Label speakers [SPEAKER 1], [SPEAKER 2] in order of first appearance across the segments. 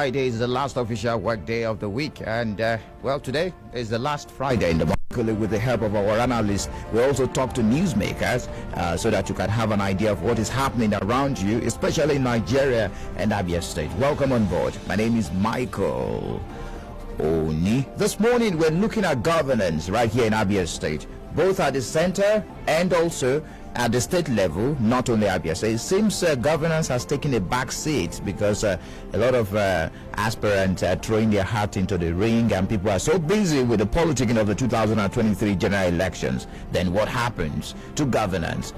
[SPEAKER 1] Friday is the last official work day of the week, and well, today is the last Friday in the month. With the help of our analysts, we also talk to newsmakers so that you can have an idea of what is happening around you, especially in Nigeria and Abia State. Welcome on board. My name is Michael Oni. This morning we're looking at governance right here in Abia State, both at the center and also at the state level, not only Abia. So it seems governance has taken a back seat because a lot of aspirants are throwing their hat into the ring, and people are so busy with the politicking of the 2023 general elections. Then what happens to governance?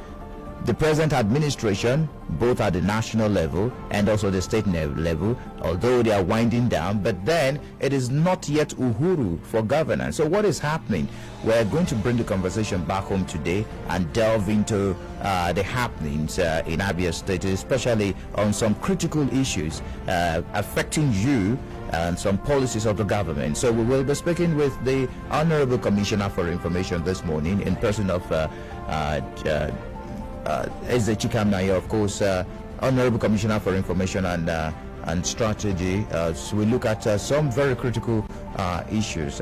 [SPEAKER 1] The present administration, both at the national level and also the state level, although they are winding down, but then it is not yet Uhuru for governance. So what is happening? We're going to bring the conversation back home today and delve into the happenings in Abia State, especially on some critical issues affecting you and some policies of the government. So we will be speaking with the Honorable Commissioner for Information this morning in person of Eze Chikamnayo, of course, Honorable Commissioner for Information and Strategy. So we look at some very critical issues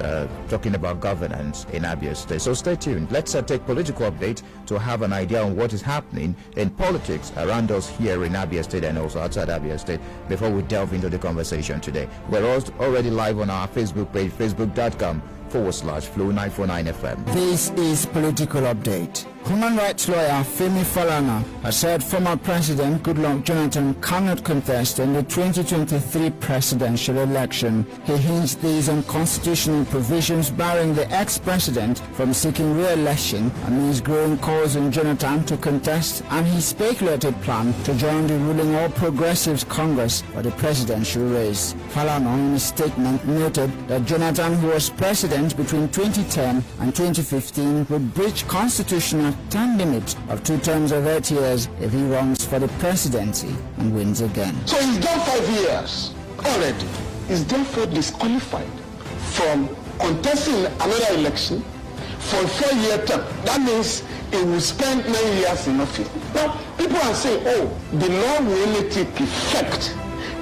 [SPEAKER 1] talking about governance in Abia State. So stay tuned. Let's take political update to have an idea on what is happening in politics around us here in Abia State and also outside Abia State before we delve into the conversation today. We're already live on our Facebook page, facebook.com/Flow949FM.
[SPEAKER 2] This is Political Update. Human rights lawyer Femi Falana has said former President Goodluck Jonathan cannot contest in the 2023 presidential election. He hinged these on constitutional provisions barring the ex-president from seeking re-election amidst growing calls on Jonathan to contest and his speculated plan to join the ruling All Progressives Congress for the presidential race. Falana in a statement noted that Jonathan, who was president between 2010 and 2015, would breach constitutional term limit of 2 terms of 8 years if he runs for the presidency and wins again.
[SPEAKER 3] So he's done 5 years already. He's therefore disqualified from contesting another election for a 4-year term. That means he will spend 9 years in office. Now, people are saying, oh, the law will only take effect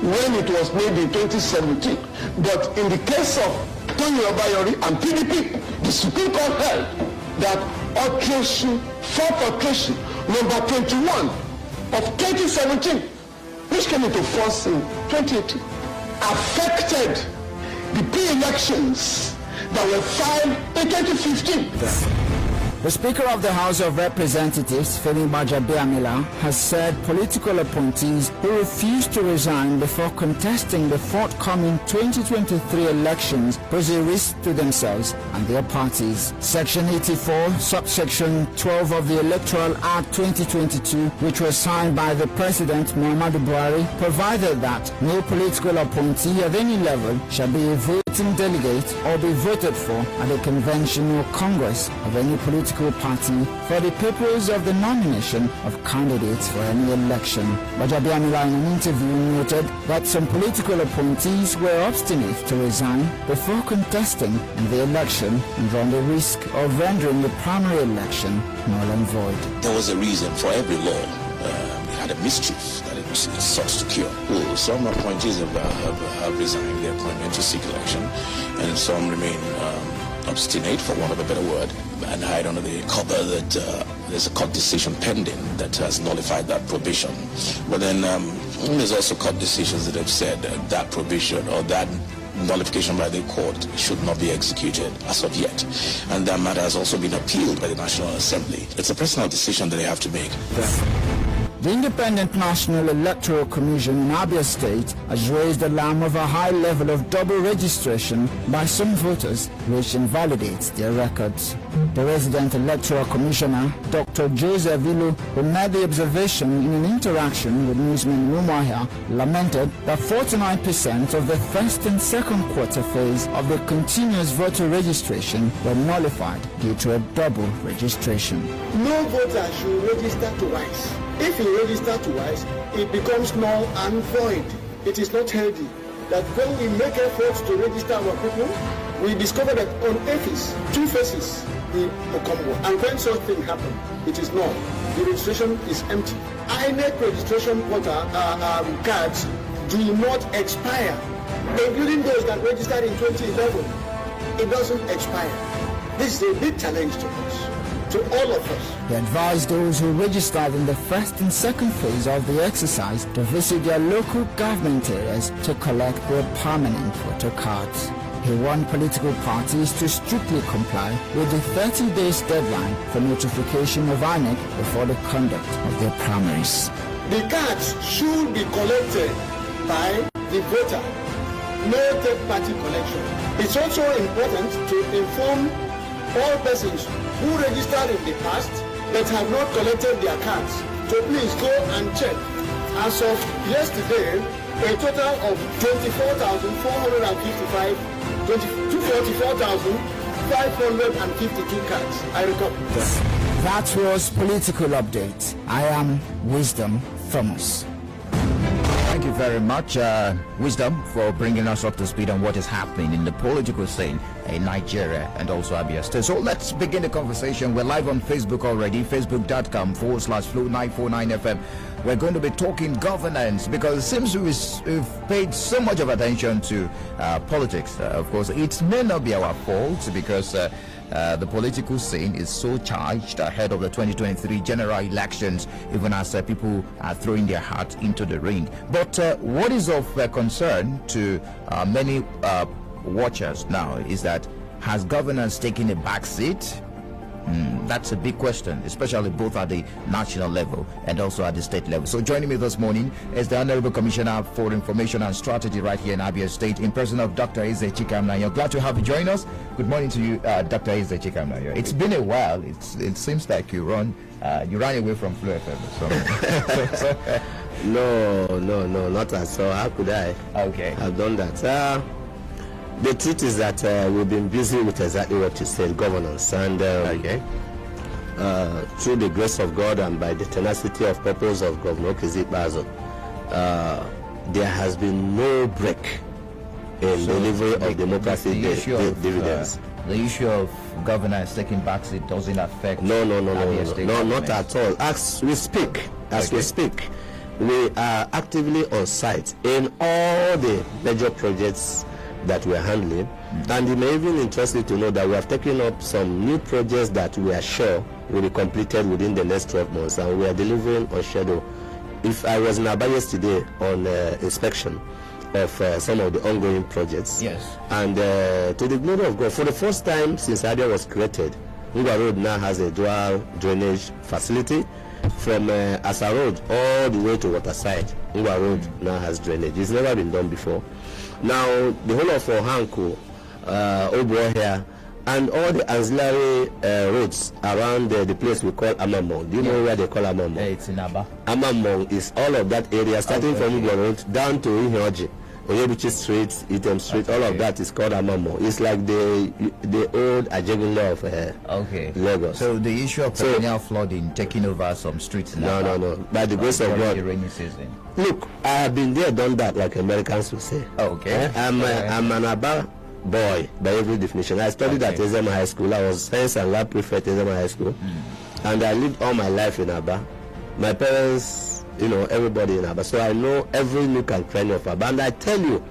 [SPEAKER 3] when it was made in 2017. But in the case of Tony Obayori and PDP, the Supreme Court held that alteration, fourth alteration, number 21 of 2017, which came into force in 2018, affected the pre-elections that were filed in 2015.
[SPEAKER 2] The Speaker of the House of Representatives, Femi Gbajabiamila, has said political appointees who refuse to resign before contesting the forthcoming 2023 elections pose a risk to themselves and their parties. Section 84, subsection 12 of the Electoral Act 2022, which was signed by the President Muhammadu Buhari, provided that no political appointee at any level shall be a voting delegate or be voted for at a convention or congress of any political party for the purpose of the nomination of candidates for any election. Gbajabiamila in an interview noted that some political appointees were obstinate to resign before contesting in the election and run the risk of rendering the primary election null and void.
[SPEAKER 4] There was a reason for every law. It had a mischief that it sought to cure. Well, some appointees have resigned their appointment to seek election, and some remain obstinate, for want of a better word, and hide under the cover that there's a court decision pending that has nullified that provision. But then there's also court decisions that have said that provision or that nullification by the court should not be executed as of yet. And that matter has also been appealed by the National Assembly. It's a personal decision that they have to make.
[SPEAKER 2] The Independent National Electoral Commission in Abia State has raised the alarm of a high level of double registration by some voters, which invalidates their records. The resident electoral commissioner, Dr. Joseph Ilu, who made the observation in an interaction with newsman Rumwahia, lamented that 49% of the first and second quarter phase of the continuous voter registration were nullified due to a double registration.
[SPEAKER 5] No voter should register twice. If he registers twice, it becomes null and void. It is not healthy. That when we make efforts to register our people, we discover that on two faces, the Okombo. And when such thing happens, it is null. The registration is empty. INEC registration cards do not expire including those that registered in 2011, it doesn't expire. This is a big challenge to us, to all of us.
[SPEAKER 2] He advised those who registered in the first and second phase of the exercise to visit their local government areas to collect their permanent voter cards. He warned political parties to strictly comply with the 30 days deadline for notification of INEC before the conduct of their primaries.
[SPEAKER 5] The cards should be collected by the voter, no third-party collection. It's also important to inform all persons who registered in the past that have not collected their cards. So please go and check. As of yesterday, a total of 44,552 cards. I record.
[SPEAKER 2] That was Political Update. I am Wisdom Thomas.
[SPEAKER 1] Thank you very much, Wisdom, for bringing us up to speed on what is happening in the political scene in Nigeria and also Abia State. So let's begin the conversation. We're live on Facebook already, facebook.com/Flow949FM. We're going to be talking governance because it seems we've paid so much of attention to politics. Of course, it may not be our fault because the political scene is so charged ahead of the 2023 general elections, even as people are throwing their hearts into the ring. But what is of concern to many watchers now is that has governance taken a back seat? That's a big question, especially both at the national level and also at the state level. So joining me this morning is the Honorable Commissioner for Information and Strategy right here in Abia State, in person of Dr. Eze Chikamnayo. Glad to have you join us. Good morning to you, Dr. Eze Chikamnayo. It's been a while. It seems like you ran away from Flow FM.
[SPEAKER 6] No, not at all. How could I?
[SPEAKER 1] Okay.
[SPEAKER 6] I've done that. The truth is that we've been busy with exactly what you said, governance, and through the grace of God and by the tenacity of purpose of Governor Ikpeazu'S, there has been no break in delivery of democracy dividends.
[SPEAKER 1] The issue of governance taking backseat doesn't affect.
[SPEAKER 6] No, not at all. As we speak, we are actively on site in all the major projects that we are handling, and it may even interest you to know that we have taken up some new projects that we are sure will be completed within the next 12 months, and we are delivering on schedule. If I was in Abia yesterday on inspection of some of the ongoing projects,
[SPEAKER 1] yes,
[SPEAKER 6] and to the glory of God, for the first time since Abia was created, Ngwa Road now has a dual drainage facility. From Asa Road all the way to Waterside, Ngwa Road now has drainage. It's never been done before. Now, the whole of Ohanku, Obo here, and all the ancillary roads around the place we call Amamong. Do you know where they call Amamong?
[SPEAKER 1] It's in Aba.
[SPEAKER 6] Amamong is all of that area, starting from Igbo Road down to Ihioji, Oyebuchi Street, Item Street. All of that is called Amamong. It's like the old Ajegunle of Lagos.
[SPEAKER 1] So the issue of perennial flooding taking over some streets now.
[SPEAKER 6] No. By the grace of God.
[SPEAKER 1] The rainy season.
[SPEAKER 6] Look, I have been there, done that, like Americans will say.
[SPEAKER 1] Okay.
[SPEAKER 6] I'm an Aba boy by every definition. I studied at Ezema High School. I was science and lab prefect at Ezema High School, and I lived all my life in Aba. My parents, everybody in Aba, so I know every nook and cranny of Aba. And I tell you,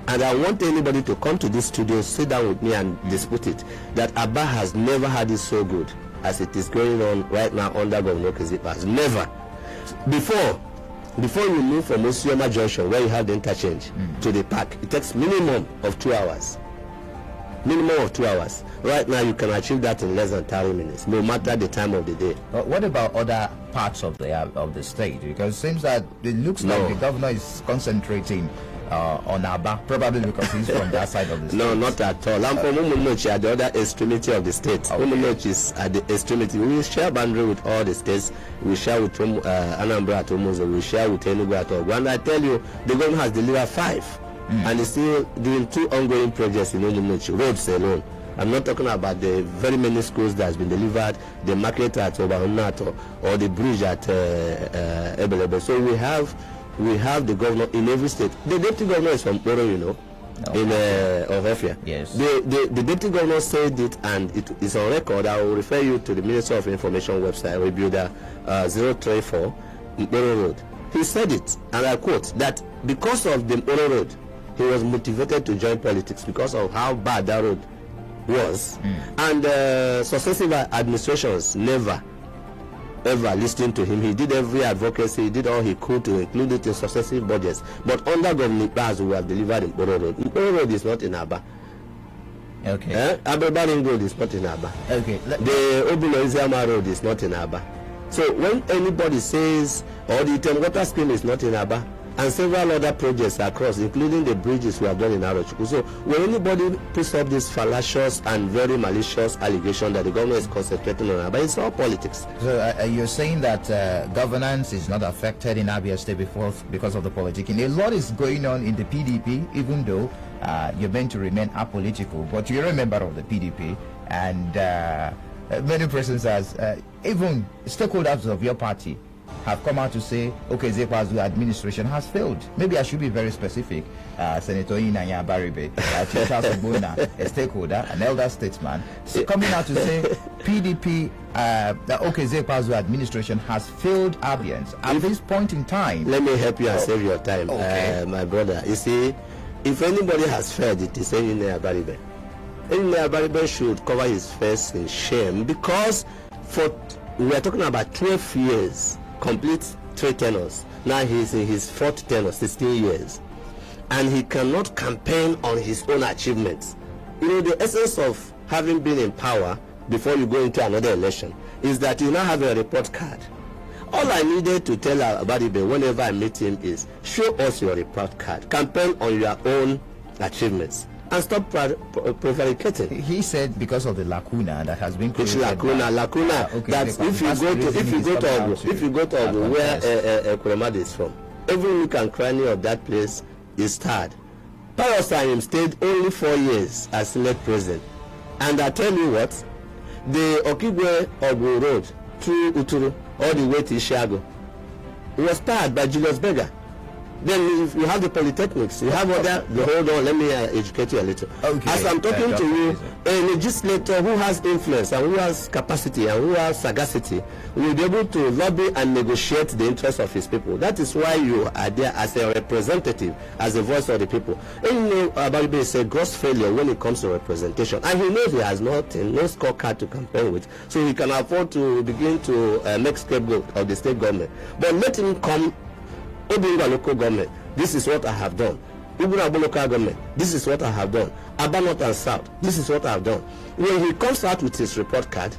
[SPEAKER 6] and I want anybody to come to this studio, sit down with me and dispute it, that Aba has never had it so good as it is going on right now under Governor Ikpeazu'S. Never. Before you move from Osioma Junction, where you have the interchange, to the park, it takes minimum of 2 hours. Right now, you can achieve that in less than 30 minutes, no matter the time of the day.
[SPEAKER 1] What about other parts of the state? Because it seems that it looks like the governor is concentrating on Aba, probably because he's from that side of the state.
[SPEAKER 6] No, not at all. I'm from Umunochi, at the other extremity of the state. Umunochi is at the extremity. We share boundary with all the states. We share with Anambra at Umuzo. We share with Enugu at Ogu. And I tell you, the government has delivered 5. And is still doing 2 ongoing projects in Umunochi, roads alone. I'm not talking about the very many schools that has been delivered, the market at Obahunato, or the bridge at Ebelebe. So we have the governor in every state. The deputy governor is from Oro, in Ohofia.
[SPEAKER 1] Yes.
[SPEAKER 6] The deputy governor said it, and it is on record. I will refer you to the Minister of Information website, Rebuilder 034 Oro Road. He said it, and I quote, that because of the Oro Road, he was motivated to join politics because of how bad that road was. And successive administrations never ever listened to him. He did every advocacy, he did all he could to include it in successive budgets. But under Governor Ikpeazu, we have delivered Ikporo Road. Ikporo Road is not in Abia.
[SPEAKER 1] Okay.
[SPEAKER 6] Abeba Road is not in Abia.
[SPEAKER 1] Okay.
[SPEAKER 6] The Obulo Road is not in Abia. So when anybody says, or the Temgota scheme is not in Abia, and several other projects across, including the bridges we have done in Arochukwu. So when anybody puts up this fallacious and very malicious allegation that the government is concentrating on Abia, it's all politics.
[SPEAKER 1] So you're saying that governance is not affected in Abia State because of the politicking. A lot is going on in the PDP, even though you're meant to remain apolitical, but you're a member of the PDP, and many persons, as even stakeholders of your party, have come out to say, okay, Ikpeazu'S administration has failed. Maybe I should be very specific. Senator Inanya Baribe, Charles Obona, a stakeholder, an elder statesman, coming out to say PDP, okay, Ikpeazu'S administration has failed Abians at this point in time.
[SPEAKER 6] Let me help you and save your time,
[SPEAKER 1] okay.
[SPEAKER 6] My brother. You see, if anybody has failed, it is Inanya Baribe. Inanya Baribe should cover his face in shame, because we are talking about 12 years. Complete 3 tenures. Now he's in his 4th tenure, 16 years, and he cannot campaign on his own achievements. You know, the essence of having been in power before you go into another election is that you now have a report card. All I needed to tell Abadibe whenever I meet him is, show us your report card, campaign on your own achievements, and stop prevaricating.
[SPEAKER 1] He said because of the lacuna that has been created.
[SPEAKER 6] Which lacuna?
[SPEAKER 1] Okay,
[SPEAKER 6] that if you go to Ogu, where Kuremade is from, every nook and cranny of that place is tarred. Parasite stayed only 4 years as Senate President, and I tell you what, the Okigwe Ogu Road through Uturu all the way to Ishiago, it was tarred by Julius Berger. Then if you have the polytechnics, you have other. Hold on, let me educate you a little.
[SPEAKER 1] Okay.
[SPEAKER 6] As I'm talking to you, a legislator who has influence and who has capacity and who has sagacity will be able to lobby and negotiate the interests of his people. That is why you are there as a representative, as a voice of the people. And you know, Abaribe is a gross failure when it comes to representation, and he knows he has nothing, no scorecard to campaign with, so he can afford to begin to make scapegoat of the state government. But let him come. Obinga local government, this is what I have done. Ubunabo local government, this is what I have done. Aba North and South, this is what I have done. When he comes out with his report card,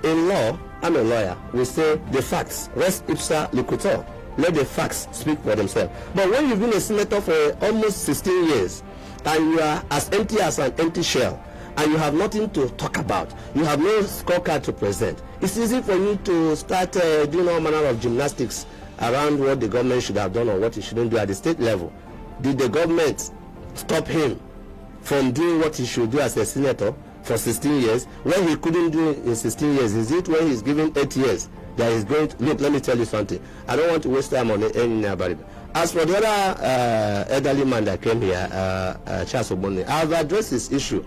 [SPEAKER 6] in law, I'm a lawyer, we say the facts, res ipsa loquitur. Let the facts speak for themselves. But when you've been a senator for almost 16 years, and you are as empty as an empty shell, and you have nothing to talk about, you have no scorecard to present, it's easy for you to start doing all manner of gymnastics around what the government should have done or what he shouldn't do at the state level. Did the government stop him from doing what he should do as a senator for 16 years? When he couldn't do it in 16 years, is it when he's given 8 years that he's going to... Look, let me tell you something. I don't want to waste time on any about it. As for the other elderly man that came here, Charles Obona, I've addressed this issue.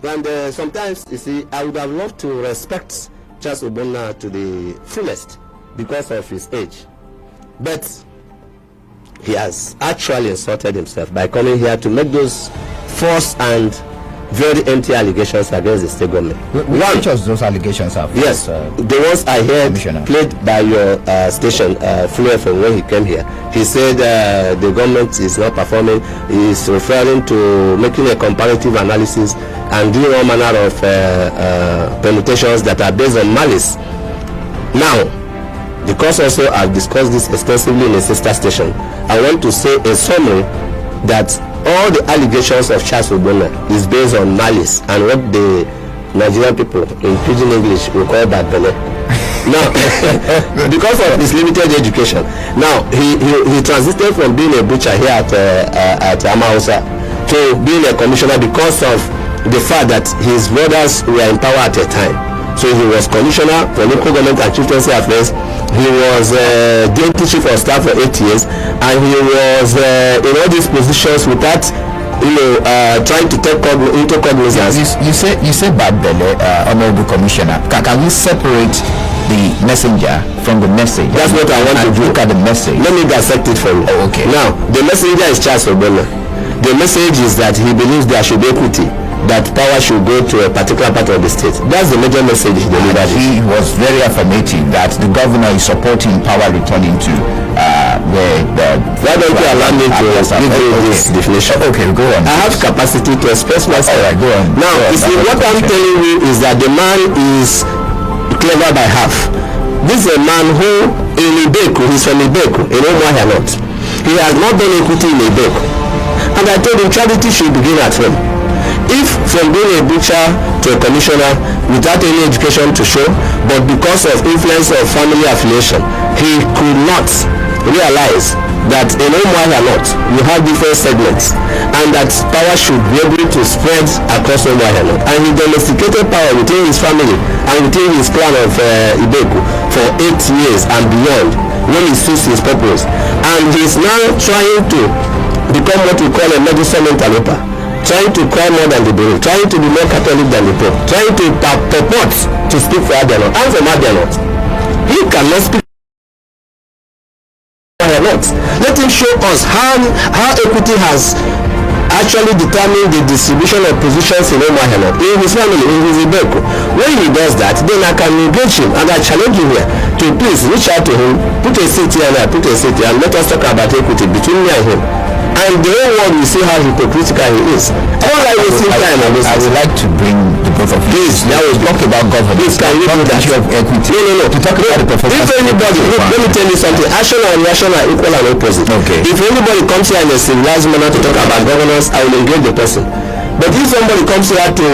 [SPEAKER 6] And sometimes, you see, I would have loved to respect Charles Obona to the fullest because of his age. But he has actually insulted himself by coming here to make those false and very empty allegations against the state government.
[SPEAKER 1] Which of those allegations are false?
[SPEAKER 6] Yes, the ones I heard played by your station, Flu FM, when he came here. He said the government is not performing. He is referring to making a comparative analysis and doing all manner of permutations that are based on malice. Now, because also I've discussed this extensively in a sister station, I want to say a summary that all the allegations of Charles Obona is based on malice and what the Nigerian people in pidgin English will call bad belly. Now, because of his limited education, now he transited from being a butcher here at Amausa to being a commissioner because of the fact that his brothers were in power at a time. So he was commissioner for local government and chieftaincy affairs. He was deputy chief of staff for 8 years, and he was in all these positions without, trying to take into cognizance.
[SPEAKER 1] You say bad belly, honorable commissioner. Can we separate the messenger from the message?
[SPEAKER 6] That's what I want to do.
[SPEAKER 1] Look at the message.
[SPEAKER 6] Let me dissect it for you.
[SPEAKER 1] Oh, okay.
[SPEAKER 6] Now, the messenger is Charles Obona. The message is that he believes there should be equity, that power should go to a particular part of the state. That's the major message he delivered.
[SPEAKER 1] He was very affirmative that the governor is supporting power returning to
[SPEAKER 6] Why don't you allow me to give you this definition?
[SPEAKER 1] Okay, go on.
[SPEAKER 6] I have capacity to express myself.
[SPEAKER 1] All right, go on.
[SPEAKER 6] Now, what I'm telling you is that the man is clever by half. This is a man who in Ibeku, he's from Ibeku, in Umuahia North. He has not done equity in Ibeku. And I told him charity should begin at home. If from being a butcher to a commissioner without any education to show, but because of influence of family affiliation, he could not realize that in Umuahia North you have different segments and that power should be able to spread across Umuahia North. And he domesticated power within his family and within his clan of Ibeku for 8 years and beyond when he suits his purpose. And he is now trying to become what we call a medicine interloper, trying to cry more than the Bible, trying to be more Catholic than the Pope, trying to purport to speak for Abia North. I'm from Abia North. He cannot speak. Let him show us how equity has actually determined the distribution of positions in Umuahia North, in his family, in his Ibeku. When he does that, then I can engage him and I challenge him here to please reach out to him, put a seat here and I put a seat here, and let us talk about equity between me and him. And the whole world will see how hypocritical he is. All I will see time on this.
[SPEAKER 1] I would like to bring the both of you.
[SPEAKER 6] Please,
[SPEAKER 1] now we talk about governance.
[SPEAKER 6] Can you do that?
[SPEAKER 1] Issue of equity.
[SPEAKER 6] No.
[SPEAKER 1] To talk about the performance.
[SPEAKER 6] If anybody, let me tell you something. Action and reaction are equal and opposite.
[SPEAKER 1] Okay.
[SPEAKER 6] If anybody comes here in a civilized manner to talk about governance, I will engage the person. But if somebody comes here to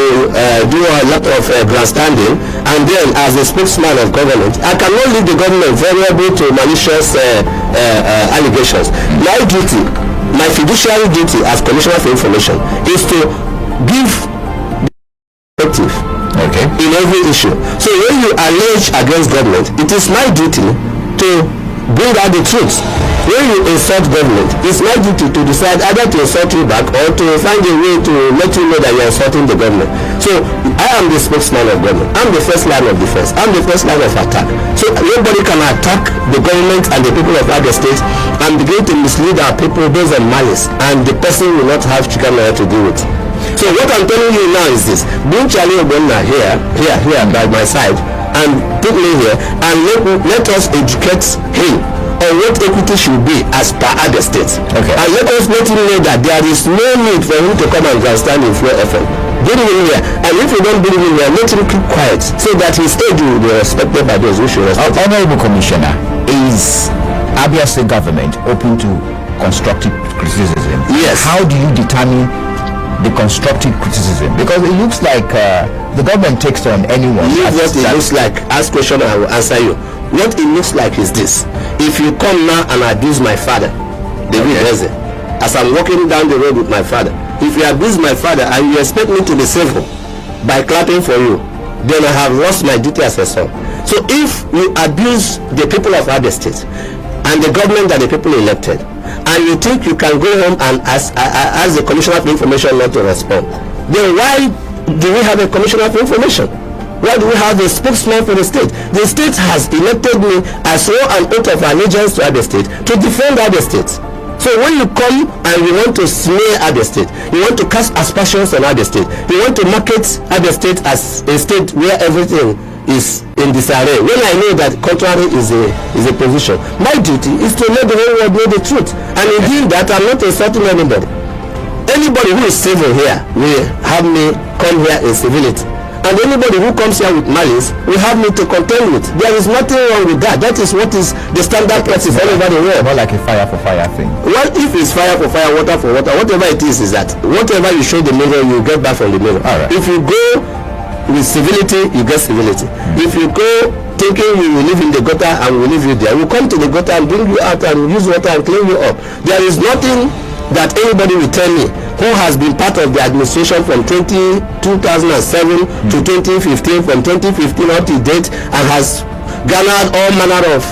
[SPEAKER 6] do a lot of grandstanding, and then as a spokesman of government, I cannot leave the government vulnerable to malicious allegations. My duty, my fiduciary duty as Commissioner for Information is to give perspective in every issue. So when you allege against government, it is my duty to bring out the truth. When you insult government, it's my duty to decide either to insult you back or to find a way to let you know that you're insulting the government. So I am the spokesman of government. I'm the first line of defense. I'm the first line of attack. So nobody can attack the government and the people of Abia State and begin to mislead our people based on malice, and the person will not have chicken to do it. So what I'm telling you now is this: bring Charlie Obonna here by my side and put me here and let us educate him on what equity should be as per Abia State. Okay. And let us let him know that there is no need for him to come and stand in Flow FM. Bring him here, and if you don't bring him here, let him keep quiet so that his age will be respected by those who should respect.
[SPEAKER 1] Honorable Commissioner, is Abia State government open to constructive criticism?
[SPEAKER 6] Yes.
[SPEAKER 1] How do you determine the constructive criticism? Because it looks like the government takes on anyone.
[SPEAKER 6] Leave what it looks like. Ask question, I will answer you. What it looks like is this: if you come now and abuse my father, David Reze, as I'm walking down the road with my father, if you abuse my father and you expect me to be civil by clapping for you, then I have lost my duty as a son. So if you abuse the people of Abia State and the government that the people elected, and you think you can go home and ask the Commissioner for Information not to respond, then why do we have a Commissioner for Information? Why do we have a spokesman for the state? The state has elected me as so an oath of allegiance to Abia State to defend Abia State. So when you come and you want to smear Abia State, you want to cast aspersions on Abia State, you want to market Abia State as a state where everything is in disarray, when I know that contrary is a position, my duty is to let the whole world know the truth. And in doing that, I'm not insulting anybody. Anybody who is civil here will have me come here in civility. And anybody who comes here with malice will have me to contend with. There is nothing wrong with that. That is what is the standard practice all over the world.
[SPEAKER 1] More like a fire for fire thing.
[SPEAKER 6] Well, if it's fire for fire, water for water, whatever it is that whatever you show the mirror, you get back from the mirror. Right. If you go with civility, you get civility. If you go thinking we will live in the gutter and we will leave you there, we'll come to the gutter and bring you out and use water and clean you up. There is nothing that anybody will tell me who has been part of the administration from 2007 to 2015, from 2015 up to date, and has garnered all manner of,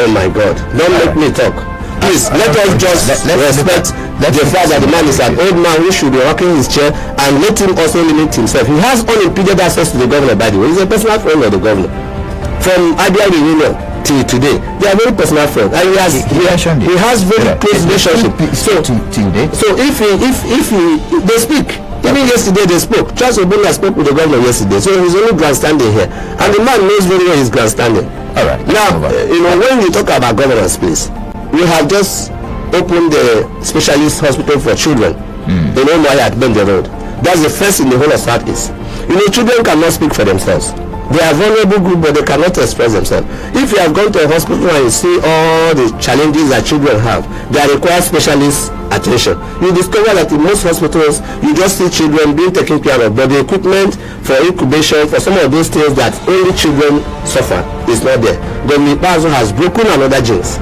[SPEAKER 6] oh my God, don't make me talk. Please, let us just respect the fact that the man is an old man who should be rocking his chair, and let him also limit himself. He has unimpeded access to the governor, by the way. He's a personal friend of the governor. From Abia Reunion, till today. They are very personal friends, and he has very close relationship. So if they speak. Even yesterday they spoke. Charles Obunna spoke with the governor yesterday, so he's only grandstanding here, and the man knows very well he's grandstanding.
[SPEAKER 1] All right.
[SPEAKER 6] Now, when you talk about governance, please, we have just opened the specialist hospital for children. They know why at Bend the Road. That's the first in the whole of Southeast. Children cannot speak for themselves. They are a vulnerable group, but they cannot express themselves. If you have gone to a hospital and you see all the challenges that children have, they require specialist attention. You discover that in most hospitals, you just see children being taken care of, but the equipment for incubation, for some of those things that only children suffer, is not there. The Ikpeazu has broken another jinx.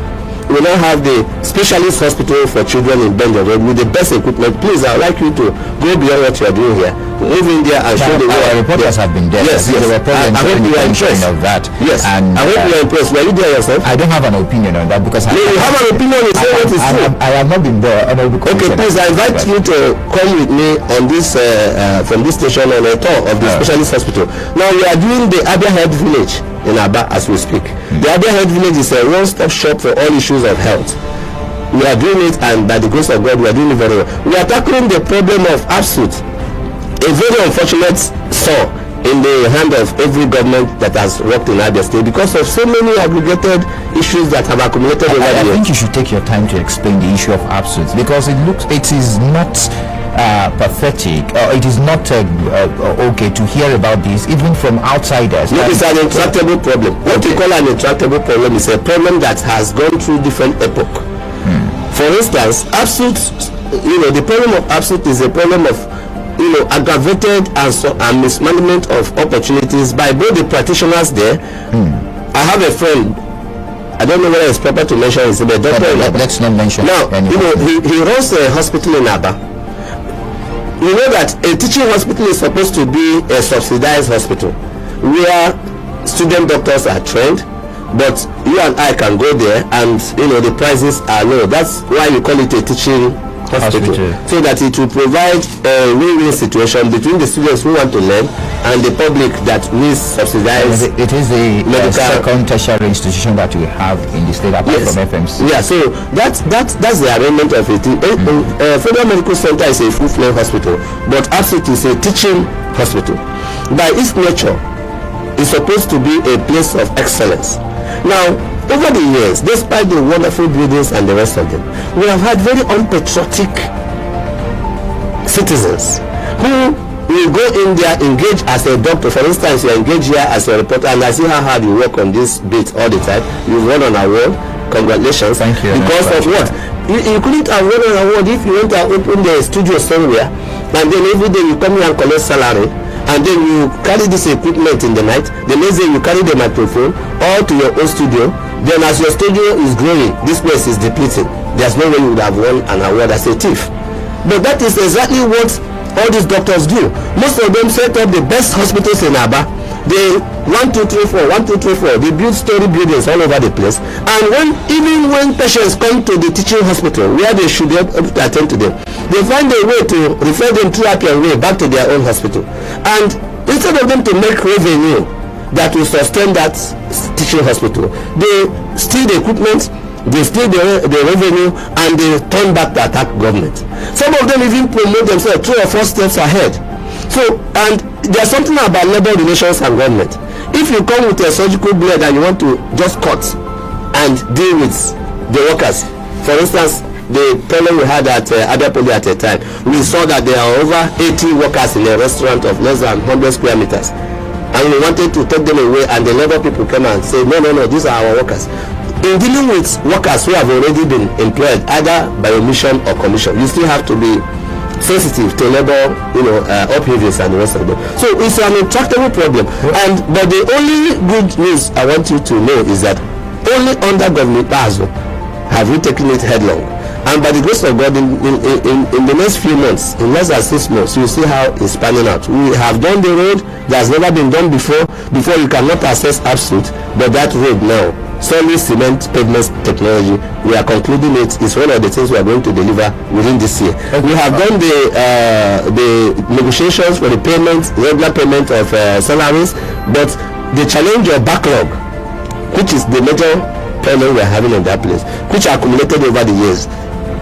[SPEAKER 6] We now have the specialist hospital for children in Benjamin Road with the best equipment. Please, I would like you to go beyond what you are doing here. Move in there and show the way.
[SPEAKER 1] Our reporters have been there.
[SPEAKER 6] Yes.
[SPEAKER 1] There were problems
[SPEAKER 6] I hope you are impressed
[SPEAKER 1] of that.
[SPEAKER 6] Yes.
[SPEAKER 1] And
[SPEAKER 6] I hope you are impressed. Were you there yourself?
[SPEAKER 1] I don't have an opinion on that because
[SPEAKER 6] you have an opinion. You say what is true.
[SPEAKER 1] I have not been there.
[SPEAKER 6] Okay, please, I invite you to come with me on this from this station on a tour of the specialist hospital. Now we are doing the Abia Health Village in Abia as we speak. The Abia Health Village is a one-stop shop for all issues of health. We are doing it, and by the grace of God, we are doing it very well. We are tackling the problem of Abia, a very unfortunate sore in the hand of every government that has worked in Abia State because of so many aggregated issues that have accumulated over the years.
[SPEAKER 1] I think you should take your time to explain the issue of Abia because it is not pathetic, or it is not okay to hear about this even from outsiders.
[SPEAKER 6] No, it's an intractable problem. What we call an intractable problem is a problem that has gone through different epochs. For instance, the problem of Abia is a problem of aggravated and mismanagement of opportunities by both the practitioners there. I have a friend, I don't know whether it's proper to mention, he's a doctor.
[SPEAKER 1] Let's not mention.
[SPEAKER 6] Now, he runs a hospital in Abia. You know that a teaching hospital is supposed to be a subsidized hospital where student doctors are trained, but you and I can go there and the prices are low. That's why we call it a teaching hospital, so that it will provide a win-win situation between the students who want to learn and the public that needs subsidized.
[SPEAKER 1] It is the second tertiary institution that we have in the state apart from FMC.
[SPEAKER 6] Yeah, so that's the arrangement of it. Federal Medical Center is a full-fledged hospital, but Abia is a teaching hospital. By its nature, it's supposed to be a place of excellence. Now, over the years, despite the wonderful buildings and the rest of them, we have had very unpatriotic citizens who will go in there, engage as a doctor. For instance, you engage here as a reporter, and I see how hard you work on this bit all the time. You won an award. Congratulations.
[SPEAKER 1] Thank you.
[SPEAKER 6] Because of what? You couldn't have won an award if you went to open the studio somewhere, and then every day you come here and collect salary, and then you carry this equipment in the night. The next day you carry the microphone all to your own studio. Then as your studio is growing, this place is depleting. There's no way you would have won an award as a thief. But that is exactly what all these doctors do. Most of them set up the best hospitals in Abia. They 1, 2, 3, 4, 1, 2, 3, 4. They build story buildings all over the place. And even when patients come to the teaching hospital where they should be able to attend to them, they find a way to refer them through Appian Way back to their own hospital. And instead of them to make revenue that will sustain that teaching hospital, they steal the equipment, they steal the revenue, and they turn back to attack government. Some of them even promote themselves 3 or 4 steps ahead. So, and there's something about labor relations and government. If you come with a surgical blade and you want to just cut and deal with the workers, for instance, the problem we had at Abia Poly at a time, we saw that there are over 80 workers in a restaurant of less than 100 square meters. And we wanted to take them away, and the labor people came and say, no, these are our workers. In dealing with workers who have already been employed, either by omission or commission, you still have to be sensitive to labor, upheavals and the rest of them. So it's an intractable problem. But the only good news I want you to know is that only under Government Ikpeazu have we taken it headlong. And by the grace of God, in the next few months, in less than 6 months, you'll see how it's panning out. We have done the road that has never been done before. Before you cannot access Abia, but that road now, solid cement pavement technology, we are concluding it. It's one of the things we are going to deliver within this year. Okay. We have done the negotiations for the payment, regular payment of salaries, but the challenge of backlog which is the major problem we're having in that place, which accumulated over the years.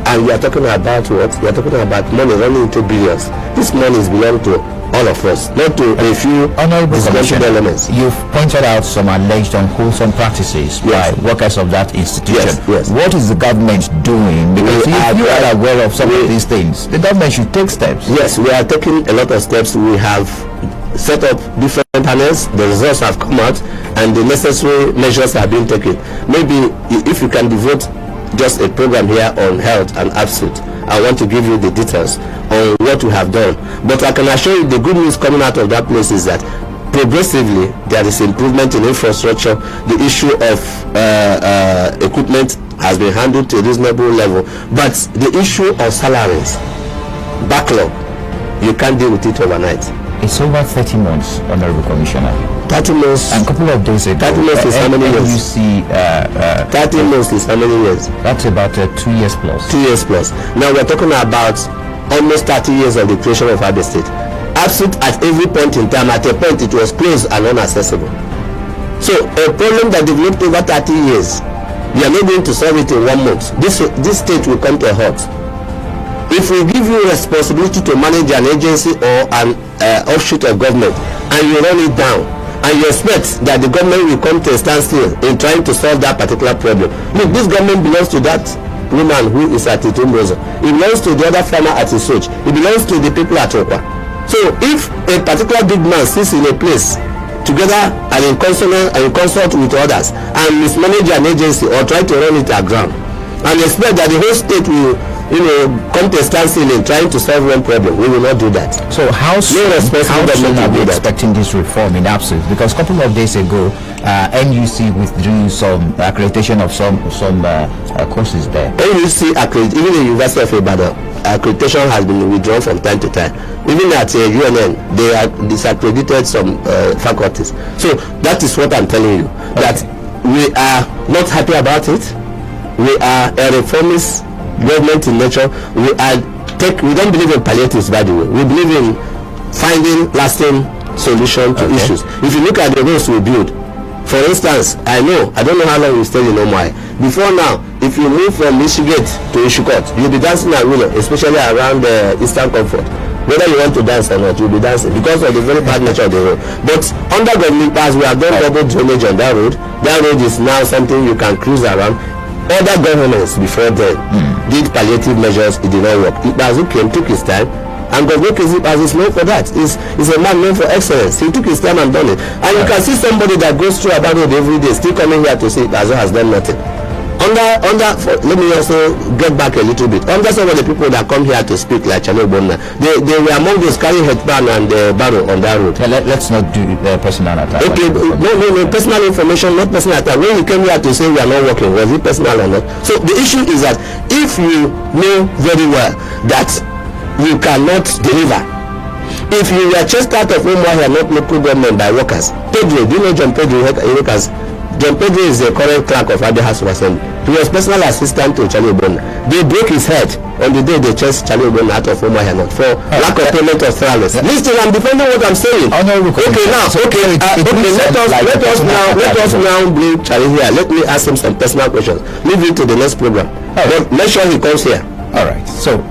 [SPEAKER 6] And we are talking about what? We are talking about money running into billions. This money is belong to all of us, not to a few disconnected elements.
[SPEAKER 1] You've pointed out some alleged unwholesome practices by workers of that institution.
[SPEAKER 6] Yes.
[SPEAKER 1] What is the government doing? Because if you are aware of some of these things, the government should take steps.
[SPEAKER 6] Yes, we are taking a lot of steps. We have set up different panels, the results have come out, and the necessary measures are being taken. Maybe if you can devote just a program here on health and absolute, I want to give you the details on what we have done. But I can assure you the good news coming out of that place is that progressively there is improvement in infrastructure. The issue of equipment has been handled to a reasonable level, but the issue of salaries, backlog, you can't deal with it overnight.
[SPEAKER 1] It's over 30 months, Honorable Commissioner.
[SPEAKER 6] 30 months.
[SPEAKER 1] And a couple of days ago.
[SPEAKER 6] 30 months is how many years?
[SPEAKER 1] You see,
[SPEAKER 6] 30 months is how many years?
[SPEAKER 1] That's about 2 years plus.
[SPEAKER 6] 2 years plus. Now we're talking about almost 30 years of the creation of Abia State. Absent at every point in time. At a point it was closed and inaccessible. So a problem that developed over 30 years, we are not going to solve it in 1 month. This state will come to a halt. If we give you responsibility to manage an agency or an offshoot of government and you run it down and you expect that the government will come to a standstill in trying to solve that particular problem. Look, this government belongs to that woman who is at Itumbozo. It belongs to the other farmer at Isoch. It belongs to the people at Okwa. So if a particular big man sits in a place together and in consult with others and mismanage an agency or try to run it aground and expect that the whole state will come to a standstill in trying to solve one problem, we will not do that.
[SPEAKER 1] So how soon are we expecting this reform in absence? Because a couple of days ago, NUC withdrew some accreditation of some courses there.
[SPEAKER 6] NUC accreditation, even the University of Ibadan, accreditation has been withdrawn from time to time. Even at UNN, they have disaccredited some faculties. So that is what I'm telling you, that we are not happy about it. We are a reformist government in nature. We don't believe in palliatives, by the way. We believe in finding lasting solution to issues. If you look at the roads we build, for instance, I don't know how long you stayed in Omai. Before now, if you move from Michigate to Ishukot, you'll be dancing at Willow, especially around the Eastern Comfort. Whether you want to dance or not, you'll be dancing because of the very bad nature of the road. But under government pass, we have done double drainage on that road. That road is now something you can cruise around. Other governments before then did palliative measures, it did not work. Ikpeazu came, took his time, and Governor Ikpeazu is known for that. He's a man known for excellence. He took his time and done it. And you can see somebody that goes through about it every day still coming here to say Ikpeazu has done nothing. Let me also get back a little bit. Under some of the people that come here to speak, like Chano Bona, they were among those carrying headband and barrow on that road.
[SPEAKER 1] Let's not do personal attack.
[SPEAKER 6] Okay, no, personal information, not personal attack. When you came here to say we are not working, was it personal or not? So the issue is that if you know very well that you cannot deliver, if you were just out of Umuahia, not local government by workers, Pedro, do you know John Pedro workers? John Pedro is the current clerk of Abia House of Assembly. He was personal assistant to Charlie Obona. They broke his head on the day they chased Charlie Obona out of Umuahia for lack of payment of salaries. Listen, I'm defending what I'm saying. Let us now bring Charlie here. Let me ask him some personal questions. Leave it to the next program. But make sure he comes here.
[SPEAKER 1] All right. So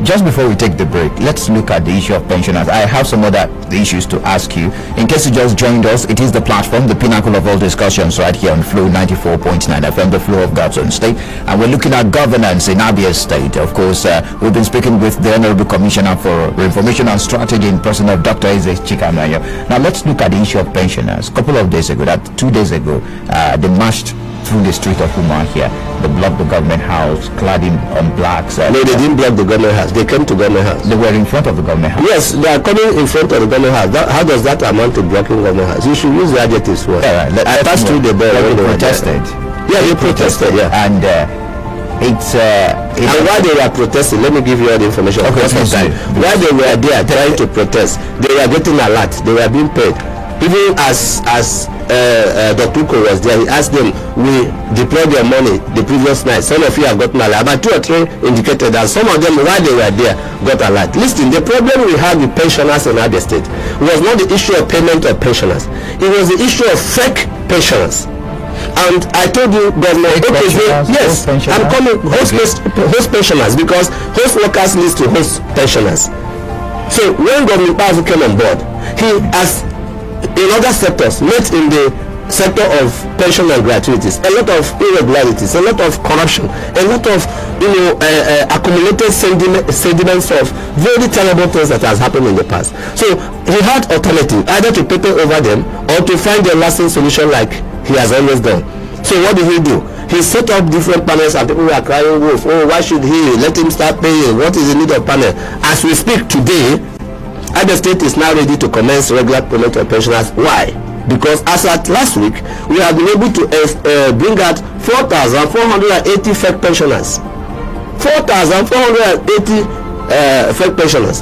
[SPEAKER 1] just before we take the break, let's look at the issue of pensioners. I have some other issues to ask you. In case you just joined us, it is the platform, the pinnacle of all discussions right here on Flow 94.9 FM, the Flow of God's own state. And we're looking at governance in Abia State. Of course, we've been speaking with the Honorable Commissioner for Information and Strategy in person of Dr. Eze Chikamayo. Now let's look at the issue of pensioners. A couple of days ago, 2 days ago, they marched through the street of Umuahia. They blocked the government house, clad in blacks.
[SPEAKER 6] No, they didn't block the government house. They came to government house.
[SPEAKER 1] They were in front of the government house.
[SPEAKER 6] Yes, they are coming in front of the government house. How does that amount to blocking government house? You should use the adjectives for it. I passed through the door when they protested. They protested. And and while they were protesting, let me give you all the information. While they were there trying to protest, they were getting alert. They were being paid. Even as Dr. Uko was there, he asked them, we deployed their money the previous night. Some of you have gotten alert. About 2 or 3 indicated that some of them, while they were there, got alert. Listen, the problem we have with pensioners in Abia State was not the issue of payment of pensioners. It was the issue of fake pensioners. And I told you, Governor, yes, I'm calling host pensioners, because host workers leads to host pensioners. So when Governor Ikpeazu came on board, he has in other sectors, not in the sector of pension and gratuities, a lot of irregularities, a lot of corruption, a lot of accumulated sediments of very terrible things that has happened in the past. So he had alternative, either to paper over them or to find a lasting solution like he has always done. So what did he do? He set up different panels, and people were crying wolf. Oh, why should he let him start paying? What is the need of panel? As we speak today, Abia State is now ready to commence regular payment of pensioners. Why? Because as at last week, we have been able to bring out 4,480 fake pensioners. 4,480 fake pensioners,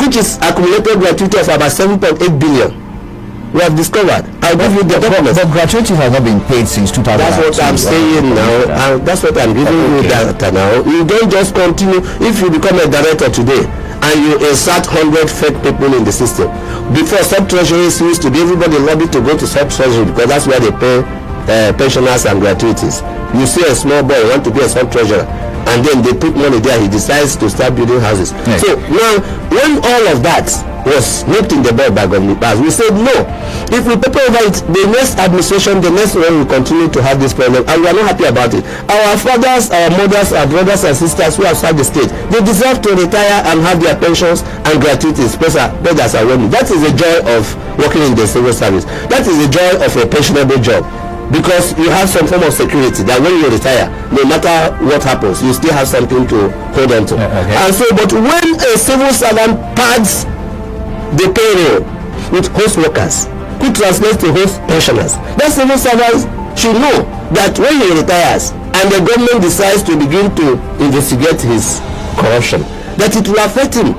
[SPEAKER 6] which is accumulated gratuity of about 7.8 billion. We have discovered. I'll give you the documents.
[SPEAKER 1] But gratuity has not been paid since 2002.
[SPEAKER 6] That's what I'm saying now. And that's what I'm giving you data now. You don't just continue. If you become a director today and you insert 100 fake people in the system, before sub-treasuries used to be everybody lobby to go to sub-treasury, because that's where they pay pensioners and gratuities. You see a small boy want to be a sub-treasurer, and then they put money there, he decides to start building houses. Yes. So now, when all of that was nipped in the bud by Governor Ikpeazu, we said no. If we paper over it, the next administration, the next one will continue to have this problem, and we are not happy about it. Our fathers, our mothers, our brothers and sisters who are outside the state, they deserve to retire and have their pensions and gratuities paid as a revenue. That is the joy of working in the civil service. That is the joy of a pensionable job. Because you have some form of security that when you retire, no matter what happens, you still have something to hold on to. Okay. And so, but when a civil servant pads the payroll with host workers, who translates to host pensioners, that civil servant should know that when he retires and the government decides to begin to investigate his corruption, that it will affect him.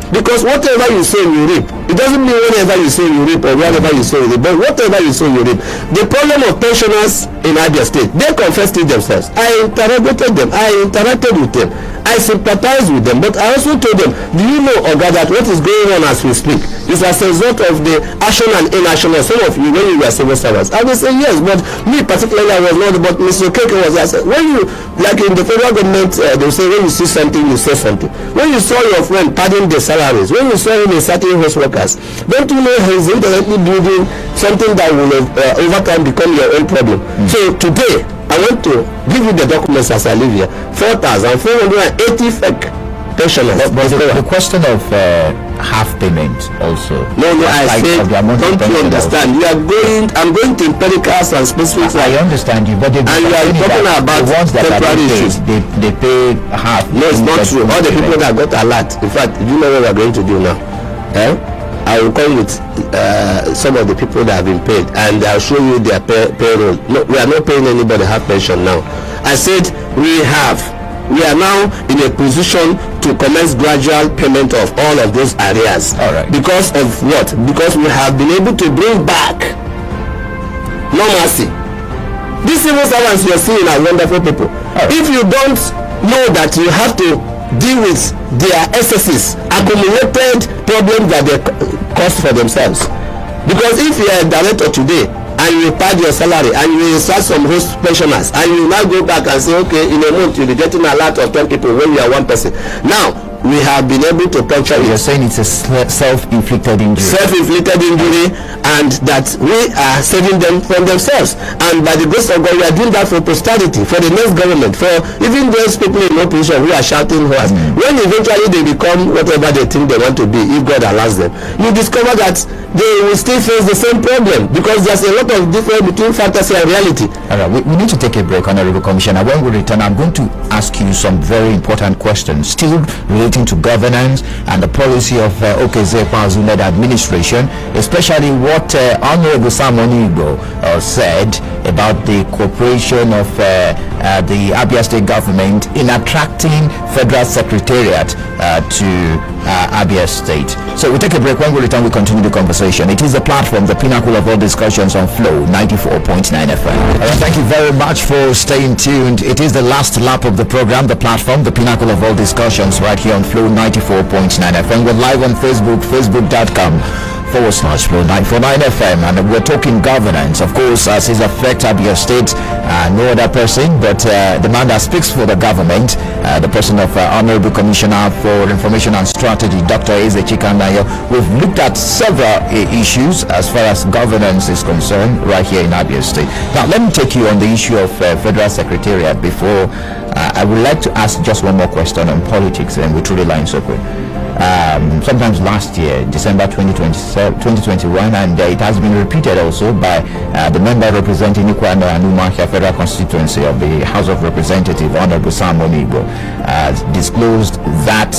[SPEAKER 6] Because whatever you say you reap. It doesn't mean whenever you say you reap or whenever you say you reap, but whatever you say you reap. The problem of pensioners in Abia State, they confessed it themselves. I interrogated them, I interacted with them, I sympathized with them, but I also told them, do you know, Oga, that what is going on as we speak is as a result of the action and inaction of some of you when you were civil servants? I will say yes, but me particularly I was not, but Mr. Keke was, I said, when you, like in the federal government, they will say when you see something, you say something. When you saw your friend padding the salaries, when you saw him inserting host workers, don't you know he's indirectly building something that will over time become your own problem? So today, I want to give you the documents as I live here. 4,480 fake pensioners.
[SPEAKER 1] But the question of half payment also.
[SPEAKER 6] No, I said, don't you understand? You are going, I'm going to empiricals and specifics.
[SPEAKER 1] I understand you, but
[SPEAKER 6] and you are talking about
[SPEAKER 1] the ones that
[SPEAKER 6] temporary issues.
[SPEAKER 1] They pay half.
[SPEAKER 6] No, it's not true. All the people that got alert. In fact, you know what we are going to do now? I will come with some of the people that have been paid, and I'll show you their payroll. No, we are not paying anybody half pension now. I said we are now in a position to commence gradual payment of all of those areas.
[SPEAKER 1] All right.
[SPEAKER 6] Because of what? Because we have been able to bring back normalcy. These civil servants you are seeing are wonderful people. Right. If you don't know that you have to deal with their excesses, accumulated problems that they cause for themselves. Because if you are a director today and you pay your salary and you insert some host pensioners and you now go back and say, okay, in a month you'll be getting a lot of 10 people when you are one person. Now we have been able to puncture it.
[SPEAKER 1] You're saying it's a self-inflicted injury.
[SPEAKER 6] Self-inflicted injury, and that we are saving them from themselves. And by the grace of God, we are doing that for posterity, for the next government, for even those people in opposition who are shouting us. When eventually they become whatever they think they want to be, if God allows them, you discover that they will still face the same problem, because there's a lot of difference between fantasy and reality.
[SPEAKER 1] All right, we need to take a break, Honorable Commissioner. When we return, I'm going to ask you some very important questions, still relating to governance and the policy of Ikpeazu's led administration, especially what Honorable Simon Igbo said about the cooperation of the Abia State government in attracting federal secretariat to Abia State. So we take a break. When we return, we continue the conversation. It is the platform, the pinnacle of all discussions on Flow 94.9 FM. Thank you very much for staying tuned. It is the last lap of the program, the platform, the pinnacle of all discussions, right here on Flow 94.9 FM. We're live on Facebook, facebook.com /949 FM, and we're talking governance. Of course, as is affect Abia State, no other person but the man that speaks for the government, the person of Honorable Commissioner for Information and Strategy, Dr. Eze Chikandayo. We've looked at several issues as far as governance is concerned right here in Abia State. Now, let me take you on the issue of Federal Secretariat before I would like to ask just one more question on politics, and we truly line so quick. Sometimes last year, December 2021, and it has been repeated also by the member representing Ikpeazu'S and Umuahia Federal Constituency of the House of Representatives, Honorable Sam Onibo, disclosed that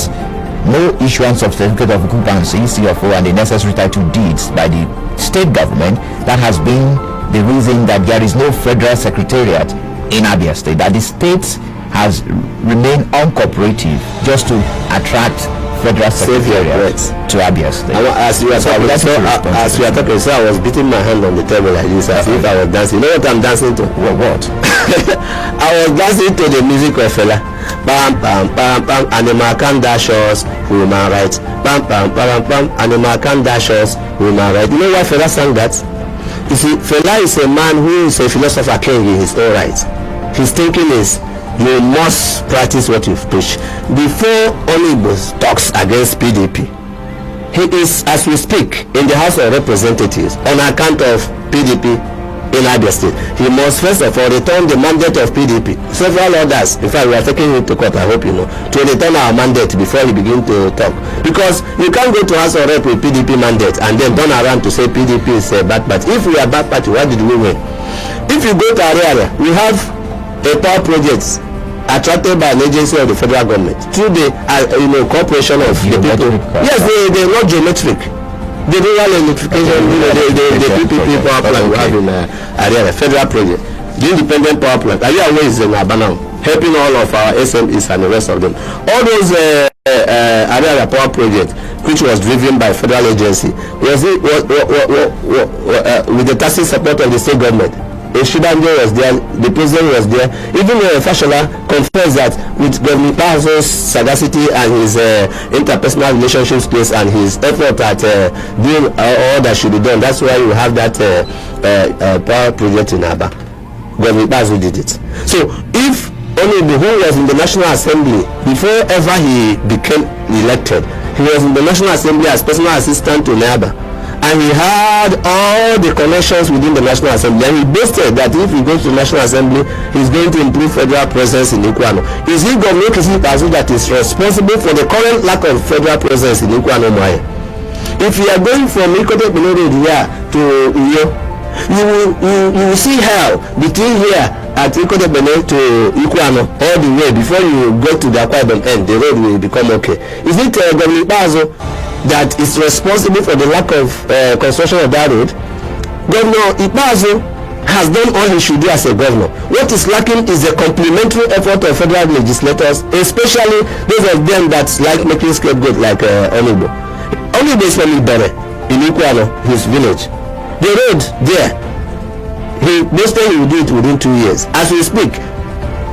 [SPEAKER 1] no issuance of certificate of occupancy, CFO, and the necessary title deeds by the state government, that has been the reason that there is no Federal Secretariat in Abia State, that the state has remained uncooperative just to attract Federal Secretariat to Abia State.
[SPEAKER 6] As you are talking, so I was beating my hand on the table like this, as if I was dancing. You know what I'm dancing to?
[SPEAKER 1] What?
[SPEAKER 6] I was dancing to the music of Fela. Bam, bam, bam, bam, animal can dash us, human rights. Bam, bam, bam, bam, animal can dash us, human rights. You know why Fela sang that? You see, Fela is a man who is a philosopher king in his own right. His thinking is, you must practice what you preach. Before Onibo talks against PDP, he is, as we speak, in the House of Representatives on account of PDP in Abia State. He must first of all return the mandate of PDP. Several others, in fact, we are taking him to court, I hope you know, to return our mandate before he begin to talk. Because you can't go to House of Rep with PDP mandate and then turn around to say PDP is a bad party. If we are bad party, why did we win? If you go to Abia, we have a power project attracted by an agency of the federal government through the cooperation of the people. Yes, they are not geometric. The rural electrification, the PPP power plant we have in area, federal project, the independent power plant. Are you aware is in Abia, helping all of our SMEs and the rest of them? All those area power project, which was driven by federal agency, was with the tacit support of the state government. Shibanje was there, the president was there. Even Fashola confessed that with Governor Ikpeazu'S sagacity and his interpersonal relationship skills and his effort at doing all that should be done, that's why you have that power project in Abia. Governor Ikpeazu did it. So if Onibo, who was in the National Assembly before ever he became elected, he was in the National Assembly as personal assistant to Abia. And he had all the connections within the National Assembly, and he boasted that if he goes to the National Assembly, he's going to improve federal presence in Ikpeazu. Is he Governor Ikpeazu that is responsible for the current lack of federal presence in Ikpeazu? If you are going from Ikote Road here to Uyo, you will see hell between here at Ikote to Ikpeazu all the way before you go to the Akwa Ibom end. The road will become okay. Is it Governor Ikpeazu that is responsible for the lack of construction of that road? Governor Ikpeazu has done all he should do as a governor. What is lacking is the complementary effort of federal legislators, especially those of them that like making scapegoat like Onibo. Onibo is from Ibere in Ikpeazu, his village. The road there, he boasted he will do it within 2 years. As we speak,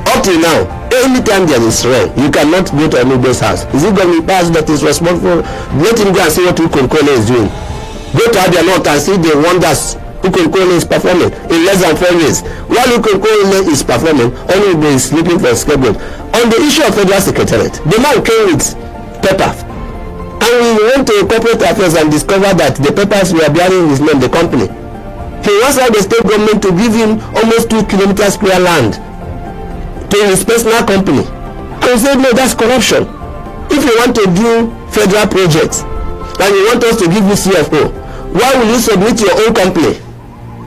[SPEAKER 6] up till now, anytime there is rain, you cannot go to Onibo's house. Is it Governor Ikpeazu that is responsible? Let him go and see what Ukonkole is doing. Go to Abia North and see the wonders Ukonkole is performing in less than 4 years. While Ukonkole is performing, Onibo is sleeping for a scapegoat. On the issue of federal secretariat, the man came with paper, and we went to corporate affairs and discovered that the papers were bearing his name, the company. He wants out the state government to give him almost 2 kilometers square land to his personal company. I said, no, that's corruption. If you want to do federal projects and you want us to give you CFO, why will you submit your own company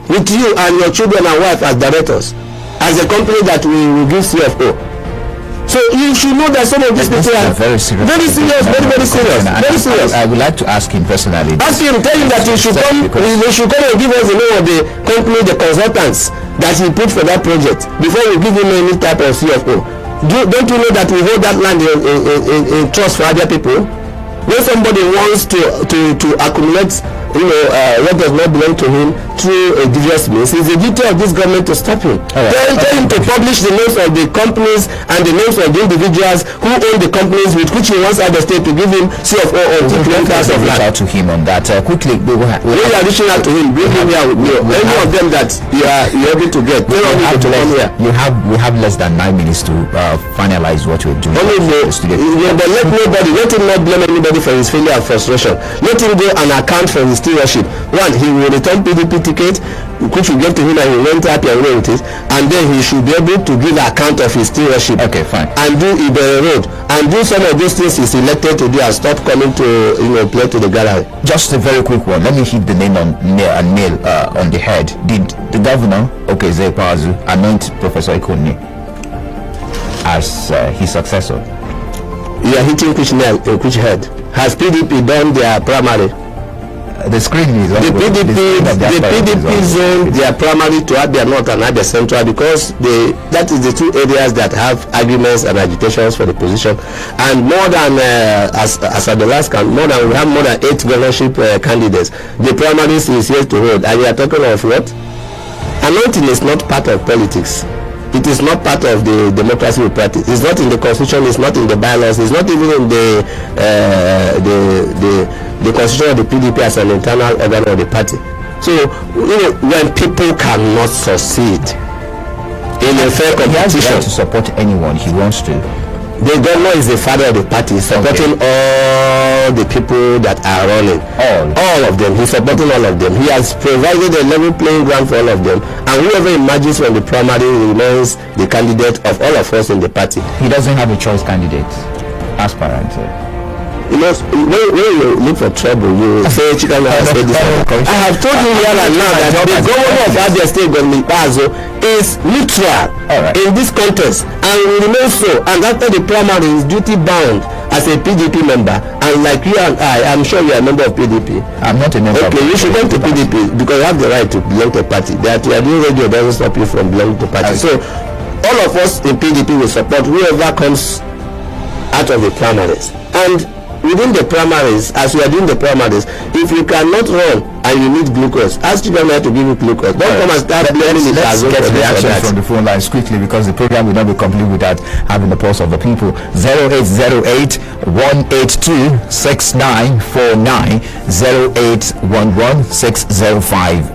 [SPEAKER 6] with you and your children and wife as directors as a company that will give CFO? So you should know that some of these people are very serious, very serious.
[SPEAKER 1] I would like to ask him personally.
[SPEAKER 6] Ask him, tell him that he should come and give us the name of the company, the consultants that he put for that project before we give him any type of CFO. Don't you know that we hold that land in trust for other people? When somebody wants to accumulate what does not belong to him through a devious means, it's the duty of this government to stop him. Tell him to publish the names of the companies and the names of the individuals who own the companies with which he wants Abia State to give him CFO or kilometers of land.
[SPEAKER 1] Out to him on that quickly.
[SPEAKER 6] When you are reaching out to him, bring him here with me. Any of them that you are able to get, we
[SPEAKER 1] have less than 9 minutes to finalize what we're doing.
[SPEAKER 6] But let him not blame anybody for his failure and frustration. Let him go and account for his stewardship. One, he will return PDP ticket, which we gave to him, and he went happy away with it, and then he should be able to give account of his stewardship.
[SPEAKER 1] Okay, fine.
[SPEAKER 6] And do Iberi Road and do some of those things he's elected to do and stop coming to play to the gallery.
[SPEAKER 1] Just a very quick one. Let me hit the name on nail on the head. Did the governor, Ikpeazu'S, anoint Professor Ikonni as his successor?
[SPEAKER 6] You are hitting which nail in which head? Has PDP done their primary?
[SPEAKER 1] The screen is
[SPEAKER 6] the PDP zone their primary to Abia North and Abia Central, because that is the two areas that have arguments and agitations for the position. And more than as at the last count, we have more than 8 governorship candidates. The primaries is yet to hold, and we are talking of what? Anointing is not part of politics. It is not part of the democracy we practice. It's not in the constitution. It's not in the bylaws. It's not even in the constitution of the PDP as an internal organ of the party. So when people cannot succeed in a fair competition,
[SPEAKER 1] he has the right to support anyone he wants to.
[SPEAKER 6] The governor is the father of the party, supporting all the people that are running. All of them. He's supporting all of them. He has provided a level playing ground for all of them. And whoever emerges from the primary remains the candidate of all of us in the party.
[SPEAKER 1] He doesn't have a choice candidate, aspirant.
[SPEAKER 6] When you look for trouble, you say chicken and say this. I have told you here and now that the governor of Abia State, Ikpeazu'S, is neutral in this contest and will remain so. And after the primary, is duty bound as a PDP member. And like you and I'm sure you are a member of PDP.
[SPEAKER 1] I'm not a member.
[SPEAKER 6] Okay, you should go to PDP because you have the right to belong to a party. That you are doing radio doesn't stop you from belonging to a party. So all of us in PDP will support whoever comes out of the primaries. And within the primaries, as we are doing the primaries, if you cannot run and you need glucose, ask your governor to give you glucose. Don't come and start blaming it as well.
[SPEAKER 1] Let's get reactions from the phone lines quickly, because the program will not be complete without having the pulse of the people. 0808 182 6949 0811 605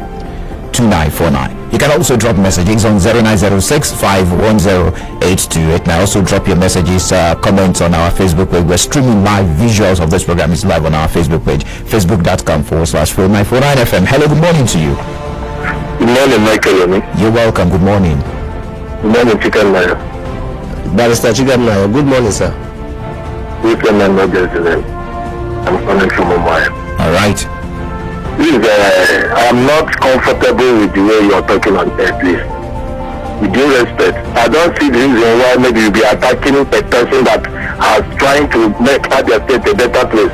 [SPEAKER 1] 2949. You can also drop messages on 0906 510 8289. Also drop your messages, comments on our Facebook page. We're streaming live. Visuals of this program is live on our Facebook page, facebook.com/4949 FM. Hello, good morning to you.
[SPEAKER 3] Good morning, Michael.
[SPEAKER 1] You're welcome. Good morning.
[SPEAKER 3] Good morning, Chicken Mayor.
[SPEAKER 6] Barrister Chicken Mayor. Good morning, sir.
[SPEAKER 3] I'm calling from Mumbai.
[SPEAKER 1] All right.
[SPEAKER 3] Please, I'm not comfortable with the way you're talking on air, please. With due respect, I don't see the reason why maybe you'll be attacking a person that has trying to make Abia State a better place.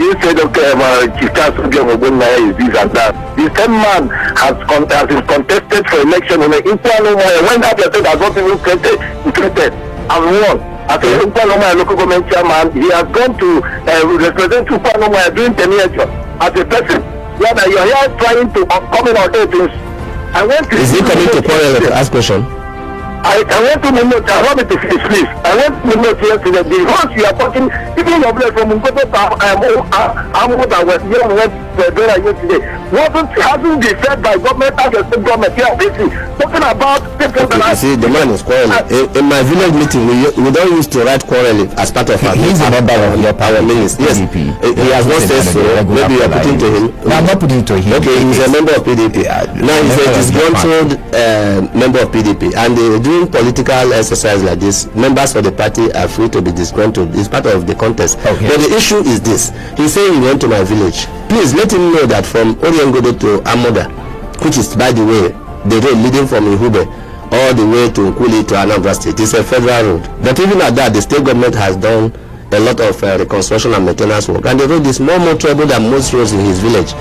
[SPEAKER 3] You said, okay, Ikpeazu'S is this and that. The same man has been contested for election in an internal way when Abia State has not even created and won. As a Ikpeazu'S local government chairman, he has gone to represent Ikpeazu'S during 10 years as a person. Yeah, you are here trying to come in on things.
[SPEAKER 6] Is he coming to quarrel to ask question?
[SPEAKER 3] I went to Mumbai. I want to finish, please. I went to Mumbai yesterday. The house you are talking, even your blood from Mumbai to yesterday hasn't been fed by government as a state government here. Talking about
[SPEAKER 6] you see, the man is quarreling. In my village meeting, we don't used to write quarreling as part of our
[SPEAKER 1] He's a member of your power
[SPEAKER 6] ministry. Yes, he has not said so. Maybe you are putting to him.
[SPEAKER 1] No, I'm not putting it to him.
[SPEAKER 6] Okay, he's a member of PDP. Now he's a disgruntled member of PDP, and during political exercise like this, members of the party are free to be disgruntled. It's part of the contest. Okay. But the issue is this: he's saying he went to my village. Please let him know that from Oriengodo to Amoda, which is, by the way, the road leading from Ihube all the way to Nkuli to Anambra State, is a federal road. But even at that, the state government has done a lot of reconstruction and maintenance work, and the road is more trouble than most roads in his village.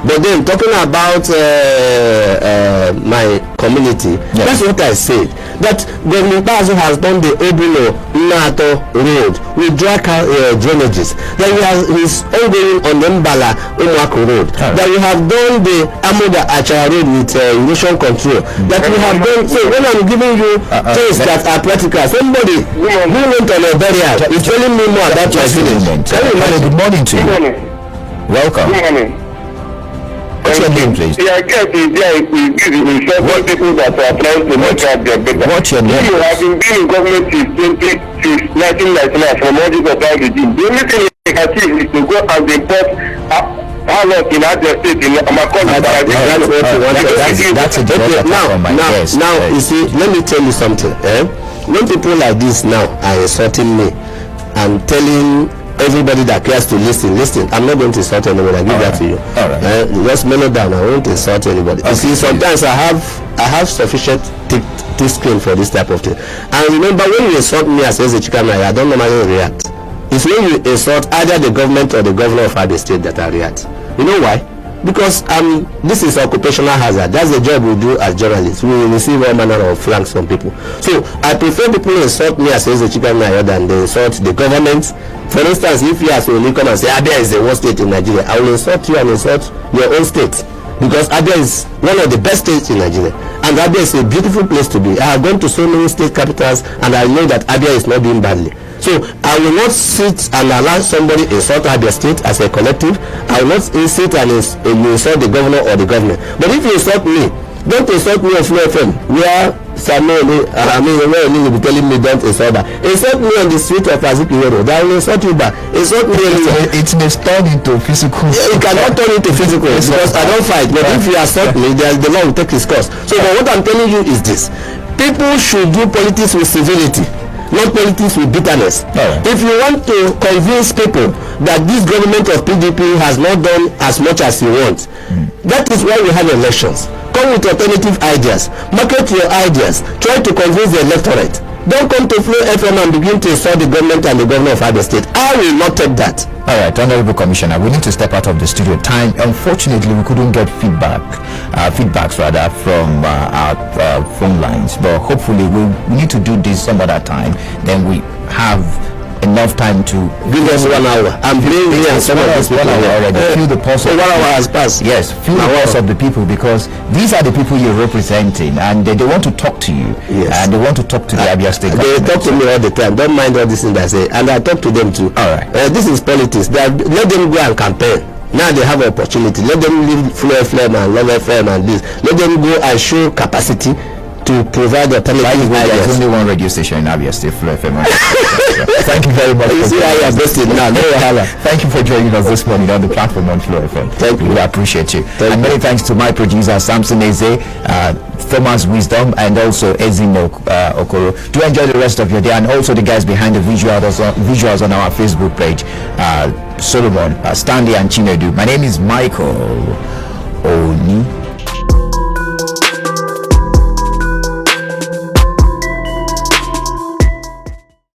[SPEAKER 6] But then talking about my community, that's what I said. That Government Ikpeazu has done the Obuno Nato road with dry drainages. That is ongoing on the Mbala Umwako road. That we have done the Amoda Achara road with erosion control. That we have done. So when I'm giving you things that are practical, somebody who went on a burial is telling me more about my village.
[SPEAKER 1] Good morning to you. Welcome.
[SPEAKER 7] Good morning.
[SPEAKER 1] What's your name, please?
[SPEAKER 7] Yeah, I guess several people that are trying to make out their better.
[SPEAKER 1] What's your name?
[SPEAKER 7] You have been in government since 1999 from all this of regime. The only thing you can see is to go and import harvest in Abia State in Amakon.
[SPEAKER 1] That's a direct attack on my guest.
[SPEAKER 6] Now, you see, let me tell you something. When people like this now are insulting me and telling everybody that cares to listen. I'm not going to insult anyone. I give that to you.
[SPEAKER 1] All right.
[SPEAKER 6] Just mellow down. I won't insult anybody. You see, sometimes I have sufficient thick skin for this type of thing. And remember, when you insult me as a chicken, I don't normally react. It's when you insult either the government or the governor of Abia State that I react. You know why? Because this is occupational hazard. That's the job we do as journalists. We receive all manner of flanks from people. So I prefer people insult me as a chicken than they insult the government. For instance, if you ask me come and say Abia is the worst state in Nigeria, I will insult you and insult your own state. Because Abia is one of the best states in Nigeria. And Abia is a beautiful place to be. I have gone to so many state capitals and I know that Abia is not doing badly. So I will not sit and allow somebody insult Abia State as a collective. I will not sit and insult the governor or the government. But if you insult me, don't insult me on Flow FM, where Samuel will be telling me don't insult that. Insult me on the street of Azikirero. That will insult you back. Insult me anywhere.
[SPEAKER 1] It may turn into physical.
[SPEAKER 6] It cannot turn into physical because I don't fight. But if you insult me, the law will take its course. So but what I'm telling you is this: people should do politics with civility, not politics with bitterness. If you want to convince people that this government of PDP has not done as much as you want, that is why we have elections. Come with alternative ideas, market your ideas, try to convince the electorate. Don't come to Flow FM and begin to insult the government and the governor of Abia State. I will not take that.
[SPEAKER 1] All right, Honorable Commissioner, we need to step out of the studio time. Unfortunately, we couldn't get feedbacks from our phone lines, but hopefully we need to do this some other time. Then we have enough time to
[SPEAKER 6] give us 1 hour. I'm playing here and some of these people
[SPEAKER 1] already. Feel the pulse of
[SPEAKER 6] 1 hour has passed.
[SPEAKER 1] Yes, feel the pulse of the people, because these are the people you're representing and they want to talk to you.
[SPEAKER 6] Yes.
[SPEAKER 1] And they want to talk to the Abia State
[SPEAKER 6] government. They talk to me all the time. Don't mind all these things I say. And I talk to them too.
[SPEAKER 1] All right.
[SPEAKER 6] This is politics. Let them go and campaign. Now they have an opportunity. Let them leave Flow FM and Love FM and this. Let them go and show capacity to provide alternative ideas.
[SPEAKER 1] There's only one radio station in Abia State, Flow FM. Thank you very much.
[SPEAKER 6] You see how you are bested now.
[SPEAKER 1] Thank you for joining us this morning on the platform on Flow FM.
[SPEAKER 6] Thank you.
[SPEAKER 1] We appreciate you. Many thanks to my producer, Samson Eze, Thomas Wisdom, and also Ezino Okoro. Do enjoy the rest of your day, and also the guys behind the visuals on our Facebook page, Solomon, Stanley, and Chinedu. My name is Michael Oni.